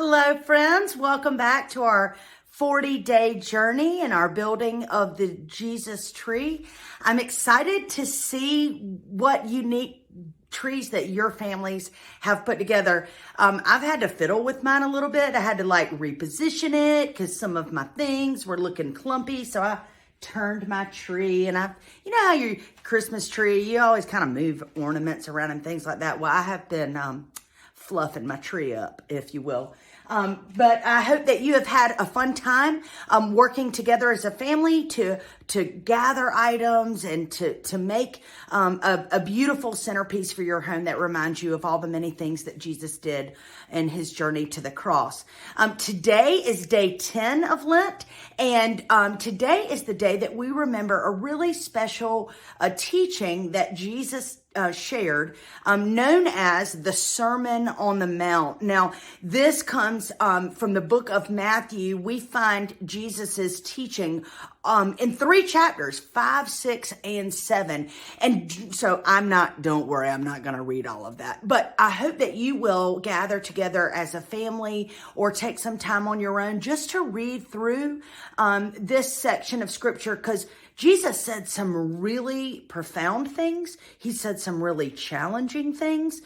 Hello, friends. Welcome back to our 40-day journey in our building of the Jesus tree. I'm excited to see what unique trees that your families have put together. I've had to fiddle with mine a little bit. I had to reposition it because some of my things were looking clumpy. So I turned my tree, and you know how your Christmas tree, you always kind of move ornaments around and things like that. Well, I have been fluffing my tree up, if you will. But I hope that you have had a fun time working together as a family to gather items and to make a beautiful centerpiece for your home that reminds you of all the many things that Jesus did in his journey to the cross. Today is day 10 of Lent, and today is the day that we remember a really special teaching that Jesus shared, known as the Sermon on the Mount. Now, this comes from the book of Matthew. We find Jesus's teaching in 3 chapters, 5, 6, and 7. And so don't worry, I'm not going to read all of that. But I hope that you will gather together as a family or take some time on your own just to read through this section of scripture, because Jesus said some really profound things. He said some really challenging things.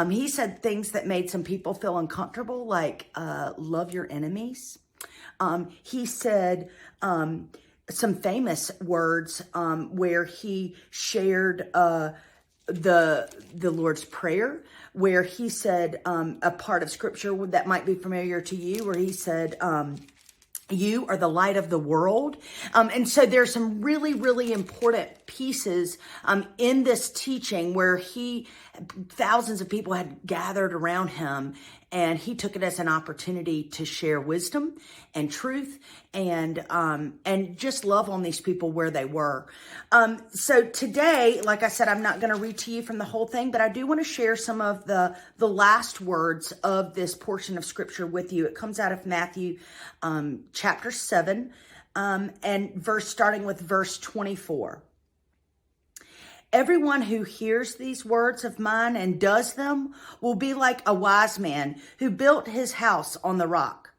He said things that made some people feel uncomfortable, like love your enemies. He said some famous words where he shared the Lord's Prayer, where he said a part of scripture that might be familiar to you, where he said, you are the light of the world. And so there's some really, really important pieces in this teaching where thousands of people had gathered around him, and he took it as an opportunity to share wisdom and truth and just love on these people where they were. So today, like I said, I'm not going to read to you from the whole thing, but I do want to share some of the last words of this portion of scripture with you. It comes out of Matthew chapter 7, and starting with verse 24. Everyone who hears these words of mine and does them will be like a wise man who built his house on the rock.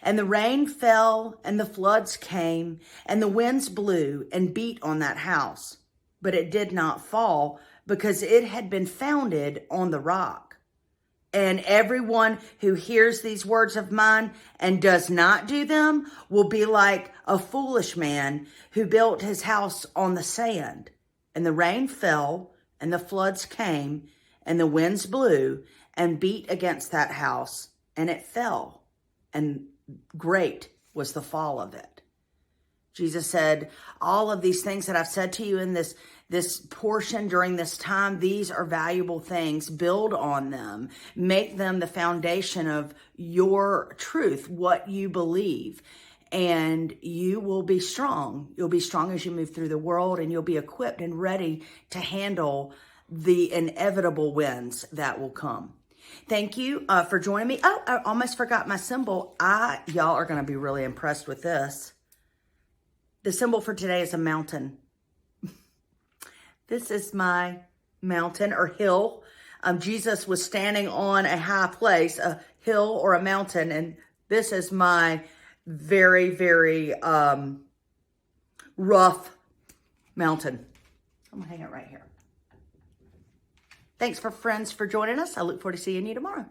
And the rain fell, and the floods came, and the winds blew and beat on that house. But it did not fall, because it had been founded on the rock. And everyone who hears these words of mine and does not do them will be like a foolish man who built his house on the sand. And the rain fell, and the floods came, and the winds blew and beat against that house, and it fell. And great was the fall of it. Jesus said, all of these things that I've said to you in this portion during this time, these are valuable things. Build on them. Make them the foundation of your truth, what you believe. And you will be strong. You'll be strong as you move through the world, and you'll be equipped and ready to handle the inevitable winds that will come. Thank you for joining me. Oh, I almost forgot my symbol. Y'all are going to be really impressed with this. The symbol for today is a mountain. This is my mountain or hill. Jesus was standing on a high place, a hill or a mountain, and this is my very, very rough mountain. I'm going to hang it right here. Thanks, friends, for joining us. I look forward to seeing you tomorrow.